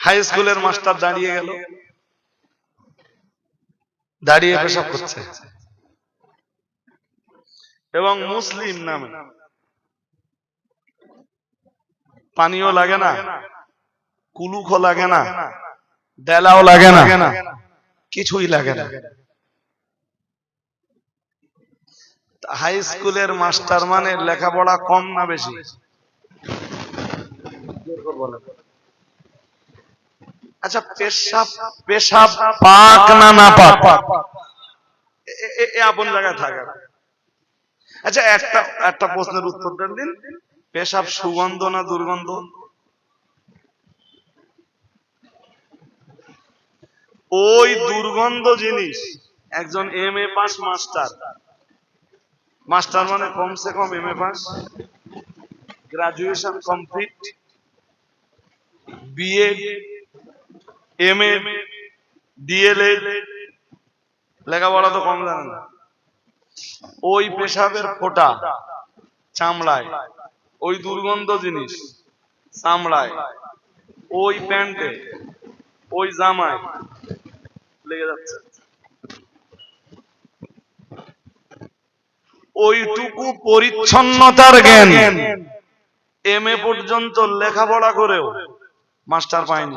High স্কুলের master দাঁড়িয়ে গেল, দাঁড়িয়ে পেশাব করছে, এবং মুসলিম নামে, পানিও লাগে না, কুলুকও লাগে না, ডেলাও লাগে না, কিছুই লাগে না। হাই স্কুলের মাস্টার মানে লেখাপড়া কম না বেশি? আচ্ছা, পেশাব পেশাব পাক না না পাক? আপন জায়গায় থাকে। আচ্ছা, একটা প্রশ্নের উত্তর দিন, পেশাব সুগন্ধ না দুর্গন্ধ? ওই দুর্গন্ধ জিনিস একজন MA পাস মাস্টার, মাস্টার মানে কমসে কম MA pass, graduation complete, BA, MA, DLA, লেখাপড়া তো কম জানে না। ওই পেশাবের ফোঁটা চামড়ায়, ওই দুর্গন্ধ জিনিস চামড়ায়, ওই প্যান্টে, ওই জামায় লেগে যাচ্ছে। ওইটুকু পরিচ্ছন্নতার জ্ঞান MA পর্যন্ত লেখাপড়া করেও মাস্টার পায়নি।